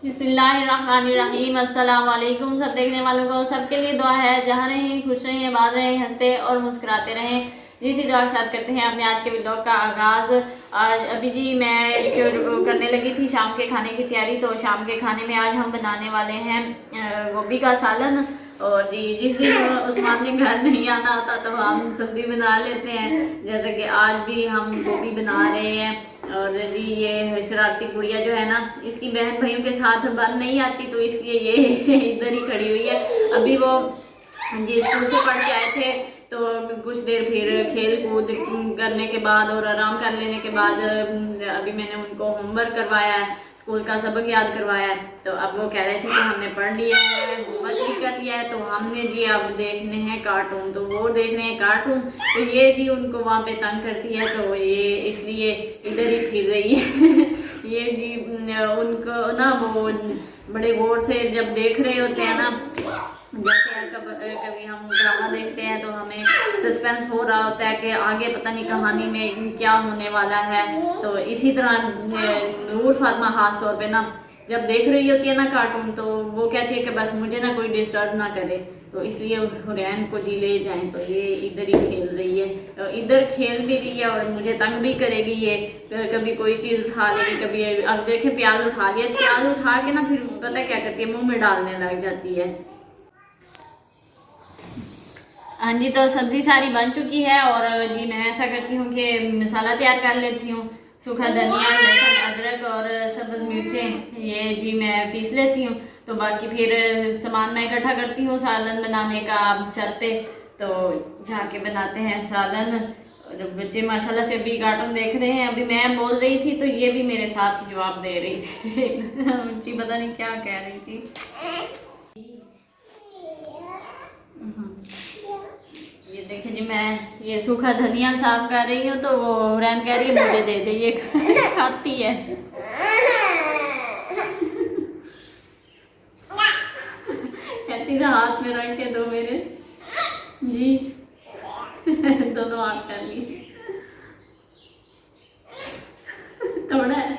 बिस्मिल्लाहिर्रहमानिर्रहीम। अस्सलाम वालेकुम। सब देखने वालों को सबके लिए दुआ है, जहाँ रहें खुश रहें, आबाद रहें, हंसते और मुस्कुराते रहें। इसी दुआ के साथ करते हैं अपने आज के व्लॉग का आगाज़। आज अभी जी मैं जो करने लगी थी शाम के खाने की तैयारी। तो शाम के खाने में आज हम बनाने वाले हैं गोभी का सालन। और जी जिस दिन उस्मान ने घर नहीं आना होता तो हम सब्जी बना लेते हैं, जैसे कि आज भी हम गोभी बना रहे हैं। और जी ये शरारती गुड़िया जो है ना, इसकी बहन भाइयों के साथ बन नहीं आती, तो इसलिए ये इधर ही खड़ी हुई है। अभी वो जी स्कूल से पढ़ के आए थे, तो कुछ देर फिर खेल कूद करने के बाद और आराम कर लेने के बाद अभी मैंने उनको होमवर्क करवाया है, स्कूल का सबक याद करवाया है। तो अब वो कह रहे थे कि हमने पढ़ लिया है, होमवर्क भी कर लिया है, तो हमने जी अब देखने हैं कार्टून। तो वो देख रहे हैं कार्टून, तो ये जी उनको वहाँ पे तंग करती है, तो ये इसलिए इधर ही फिर रही है। ये जी उनको ना वो बड़े गौर से जब देख रहे होते हैं ना, जैसे कभी हम ड्रामा देखते हैं तो हमें सस्पेंस हो रहा होता है कि आगे पता नहीं कहानी में क्या होने वाला है। तो इसी तरह नूर फातिमा खास तौर पे ना जब देख रही होती है ना कार्टून, तो वो कहती है कि बस मुझे ना कोई डिस्टर्ब ना करे, तो इसलिए हुरैन को जी ले जाएं। तो ये इधर ही खेल रही है, तो इधर खेल भी रही है और मुझे तंग भी करेगी। ये कभी कोई चीज़ उठा लेगी, कभी अब देखे प्याज उठा लिया, प्याज उठा के ना फिर पता क्या करती है, मुँह में डालने लग जाती है। हाँ जी, तो सब्जी सारी बन चुकी है और जी मैं ऐसा करती हूँ कि मसाला तैयार कर लेती हूँ। सूखा धनिया, लहसुन, अदरक और सब्ज़ मिर्चें ये जी मैं पीस लेती हूँ। तो बाकी फिर सामान मैं इकट्ठा करती हूँ सालन बनाने का छत पे। तो जाके बनाते हैं सालन। और बच्चे माशाल्लाह से अभी कार्टून देख रहे हैं। अभी मैं बोल रही थी तो ये भी मेरे साथ ही जवाब दे रही थी। मुझे पता नहीं क्या कह रही थी। ये देखिए जी मैं ये सूखा धनिया साफ कर रही हूँ, तो वो हुरैन कह रही है मुझे दे दे, ये खाती है। कहती है हाथ में रख के दो मेरे जी। दोनों हाथ कर लिए, थोड़ा है।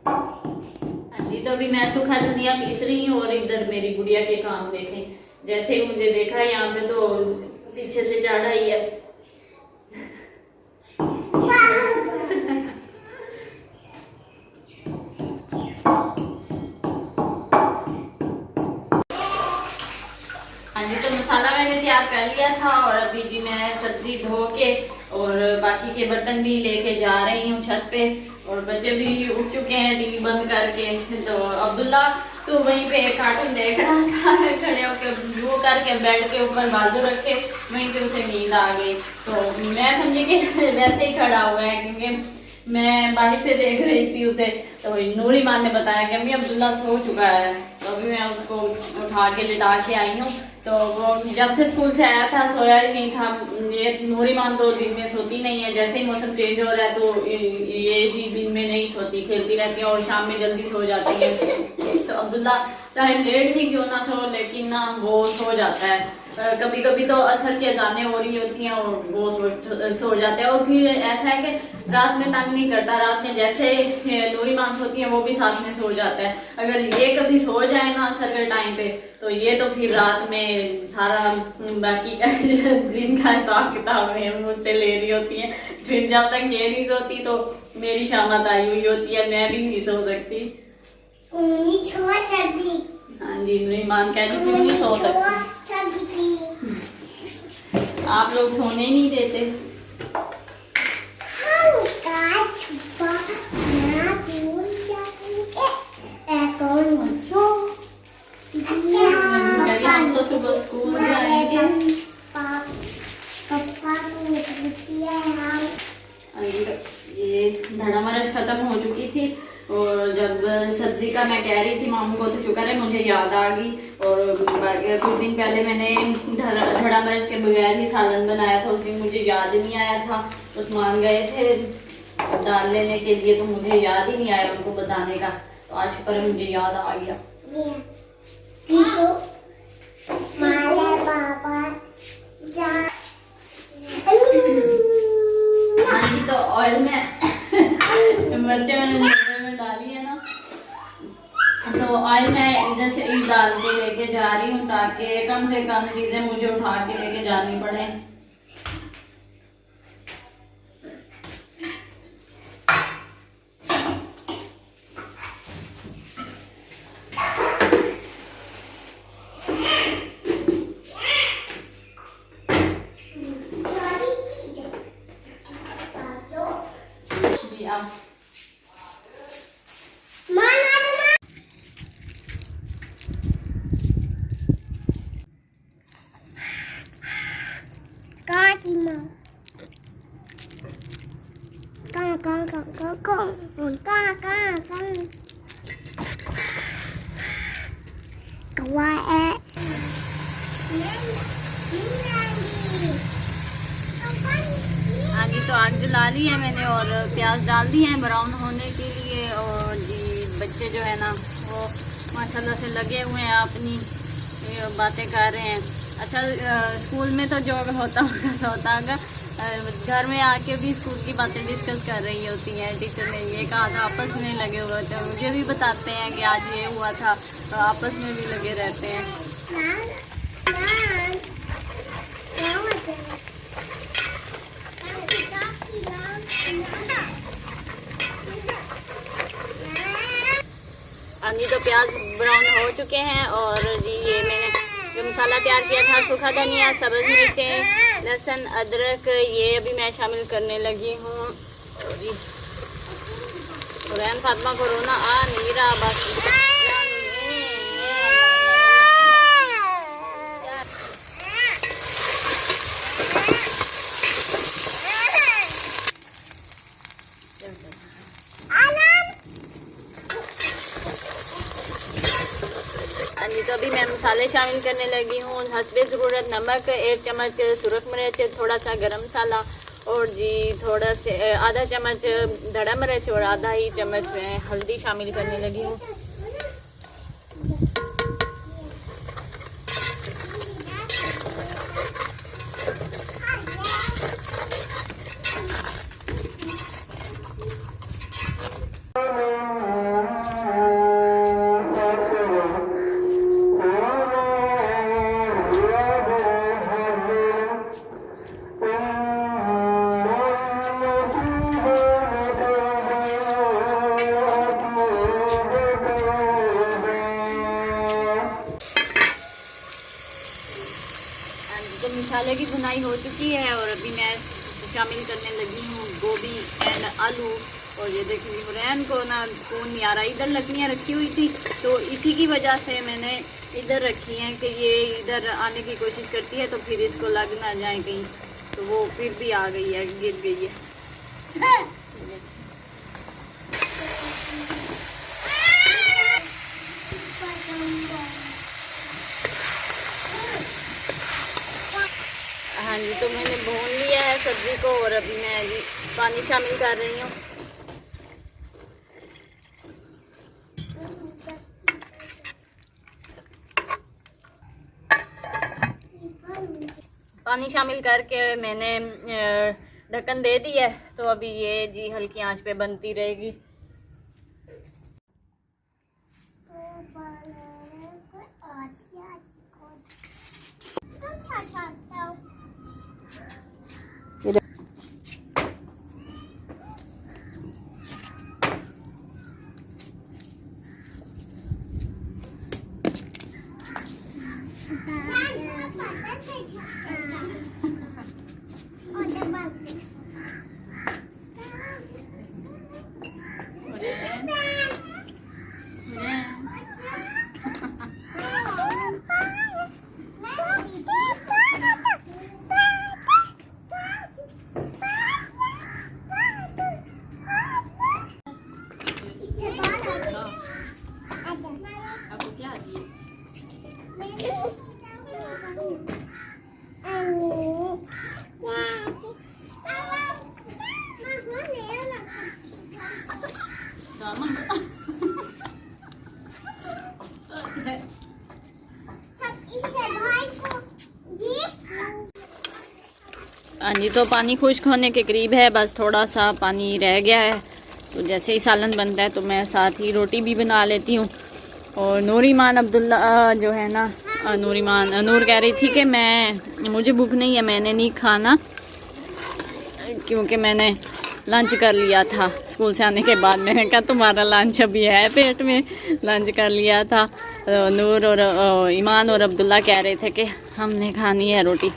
हाँ जी, तो अभी मैं सूखा धनिया पीस रही हूँ और इधर मेरी गुड़िया के काम देखें। जैसे ही मुझे देखा यहाँ पे तो पीछे से चढ़ आई है। हाँ जी, तो मसाला मैंने तैयार कर लिया था और अभी जी मैं सब्जी धो के और बाकी के बर्तन भी लेके जा रही हूँ छत पे। और बच्चे भी उठ चुके हैं टीवी बंद करके। तो अब्दुल्ला तो वहीं पे कार्टून देख रहा था, खड़े होकर वो करके बेड के ऊपर बाजू रखे, वहीं पे उसे नींद आ गई। तो मैं समझी कि वैसे ही खड़ा हुआ है, क्योंकि मैं बाहर से देख रही थी उसे। तो नूरी मान ने बताया कि अम्मी अब्दुल्ला सो चुका है। तो अभी मैं उसको उठा के लिटा के आई हूँ। तो वो जब से स्कूल से आया था सोया ही नहीं था। ये नूरी मान तो दिन में सोती नहीं है, जैसे ही मौसम चेंज हो रहा है तो ये भी दिन में नहीं सोती, खेलती रहती है और शाम में जल्दी सो जाती है। तो अब्दुल्ला चाहे लेट ही क्यों ना सो, लेकिन ना वो सो जाता है। कभी कभी तो असर की अजानें हो रही होती हैं और वो सो जाता है। और फिर ऐसा है कि रात में तंग नहीं करता, रात में जैसे नूरी मान सोती है वो भी साथ में सो जाता है। अगर ये कभी सो जाए ना असर के टाइम पे, तो ये तो फिर रात में सारा बाकी का दिन का हिसाब किताब में मुझसे ले रही होती है। फिर जब तक ये नहीं सोती तो मेरी शामत आई हुई होती है, मैं भी नहीं सो सकती। हाँ जी, नूरी मान कहती थी नहीं सो सकती, आप लोग सोने नहीं देते। अच्छा, हम तो सुबह स्कूल जाएंगे। ये धड़ा मरच खत्म हो चुकी थी और जब सब्जी का मैं कह रही थी मामू को, तो शुक्र है मुझे याद आ गई। और कुछ दिन पहले मैंने धड़ा मरच के बगैर ही सालन बनाया था, उस दिन मुझे याद नहीं आया था। उस्मान गए थे दाल लेने के लिए, तो मुझे याद ही नहीं आया उनको बताने का। तो आज शुक्र है मुझे याद आ गया। हाँ जी, तो ऑयल में मिर्चे मैंने में डाल तो ऑयल मैं इधर से ही डाल के लेके जा रही हूँ ताकि कम से कम चीज़ें मुझे उठा के लेके जानी पड़े। जी आप हाँ जी, तो आग जला ली है मैंने और प्याज डाल दिए हैं ब्राउन होने के लिए। और जी बच्चे जो है ना वो माशाल्लाह से लगे हुए हैं, अपनी बातें कर रहे हैं। अच्छा स्कूल में तो जो होता होगा सो होता होगा, घर में आके भी स्कूल की बातें डिस्कस कर रही होती हैं। टीचर ने ये कहा था, आपस में लगे हुए थे, मुझे भी बताते हैं कि आज ये हुआ था, तो आपस में भी लगे रहते हैं। अभी तो प्याज ब्राउन हो चुके हैं और जी ये मैंने जो मसाला तैयार किया था, सूखा धनिया, सब्ज़ मिर्चें, लहसुन, अदरक, ये अभी मैं शामिल करने लगी हूँ। और जी रैन फातिमा को रोना आ नहीं रहा बस। तो अभी मैं मसाले शामिल करने लगी हूँ। हस्बे ज़रूरत नमक, 1 चम्मच सुरख मिर्च, थोड़ा सा गरम मसाला और जी थोड़ा से आधा चम्मच धड़ा मिर्च और आधा ही चम्मच मैं हल्दी शामिल करने लगी हूँ। तो मसाले की भुनाई हो चुकी है और अभी मैं शामिल करने लगी हूँ गोभी एंड आलू। और ये देखिए हुरैन को ना कौन नहीं आ रहा, इधर लकड़ियाँ रखी हुई थी तो इसी की वजह से मैंने इधर रखी हैं कि ये इधर आने की कोशिश करती है तो फिर इसको लग ना जाए कहीं, तो वो फिर भी आ गई है, गिर गई है। हाँ जी, तो मैंने भून लिया है सब्ज़ी को और अभी मैं जी पानी शामिल कर रही हूँ। पानी शामिल करके मैंने ढक्कन दे दिया है, तो अभी ये जी हल्की आंच पे बनती रहेगी। हाँ जी, तो पानी खुश्क होने के करीब है, बस थोड़ा सा पानी रह गया है। तो जैसे ही सालन बनता है तो मैं साथ ही रोटी भी बना लेती हूँ। और नूरीमान अब्दुल्ला जो है ना, नूर कह रही थी कि मुझे भूख नहीं है, मैंने नहीं खाना क्योंकि मैंने लंच कर लिया था स्कूल से आने के बाद। मैंने कहा तुम्हारा लंच अभी है पेट में, लंच कर लिया था। तो नूर और ईमान और अब्दुल्ला कह रहे थे कि हमने खानी है रोटी।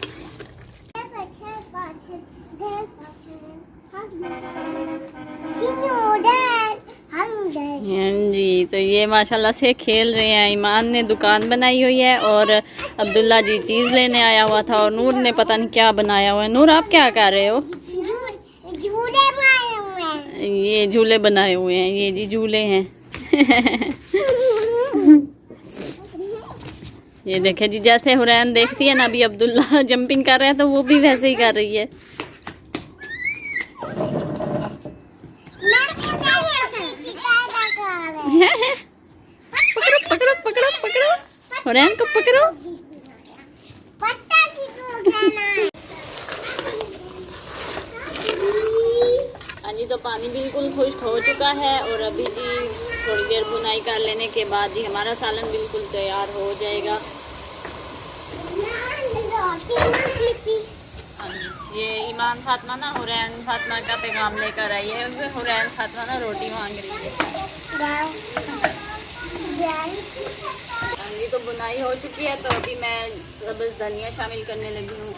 जी, तो ये माशाल्लाह से खेल रहे हैं। ईमान ने दुकान बनाई हुई है और अब्दुल्ला जी चीज़ लेने आया हुआ था, और नूर ने पता नहीं क्या बनाया हुआ है। नूर आप क्या कर रहे हो? झूले बनाए हुए हैं। ये झूले बनाए हुए हैं, ये जी झूले हैं। ये देखे जी, जैसे हुरैन देखती है ना अभी अब्दुल्ला जंपिंग कर रहा है तो वो भी वैसे ही कर रही है। पकड़ो पकड़ो पकड़ो पकड़ो, हुरैन को पकड़ो। हाँ जी, तो पानी बिल्कुल खुश्क हो चुका है और अभी जी थोड़ी देर बुनाई कर लेने के बाद जी हमारा सालन बिल्कुल तैयार हो जाएगा। हाँ जी, ये ईमान फातिमा ना हुरैन फातिमा का पैगाम लेकर आई है। हुरैन फातिमा ना रोटी मांग रही है। हाँ जी, तो बुनाई हो चुकी है, तो अभी मैं बस धनिया शामिल करने लगी हूँ।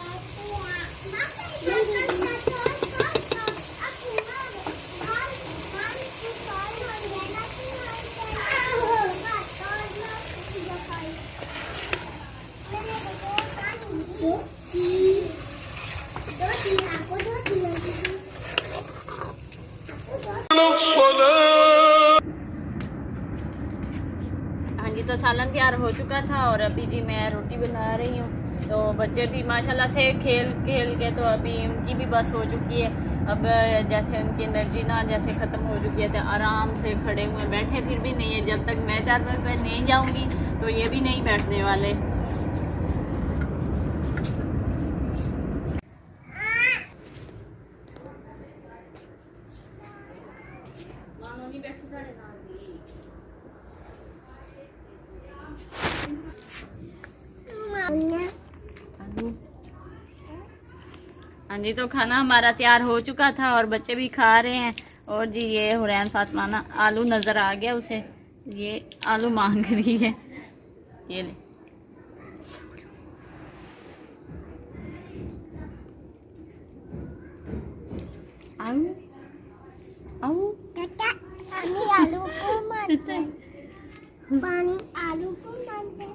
हाँ जी, तो सालन तैयार हो चुका था और अभी जी मैं रोटी बना रही हूँ। तो बच्चे भी माशाल्लाह से खेल खेल के तो अभी उनकी भी बस हो चुकी है। अब जैसे उनकी एनर्जी ना जैसे ख़त्म हो चुकी है, तो आराम से खड़े हुए बैठे फिर भी नहीं है। जब तक मैं 4 बजे पे नहीं जाऊँगी तो ये भी नहीं बैठने वाले। हाँ जी, तो खाना हमारा तैयार हो चुका था और बच्चे भी खा रहे हैं। और जी ये हुरैन फातिमा ना आलू नज़र आ गया उसे, ये आलू मांग रही है। ये ले, आलू आलू पानी आलू को मारते हैं, पानी आलू को मारते हैं।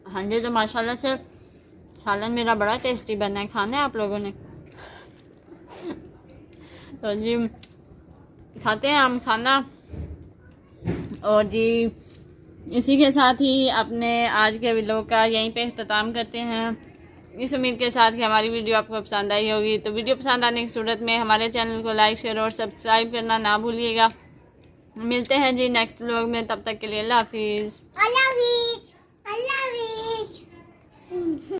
हाँ जी, तो माशाल्लाह से सालन मेरा बड़ा टेस्टी बना है। खाना है आप लोगों ने? तो जी खाते हैं हम खाना। और जी इसी के साथ ही अपने आज के व्लॉग का यहीं पे इख्तिताम करते हैं, इस उम्मीद के साथ कि हमारी वीडियो आपको पसंद आई होगी। तो वीडियो पसंद आने की सूरत में हमारे चैनल को लाइक शेयर और सब्सक्राइब करना ना भूलिएगा। मिलते हैं जी नेक्स्ट व्लॉग में, तब तक के लिए अल्लाह हाफिज़।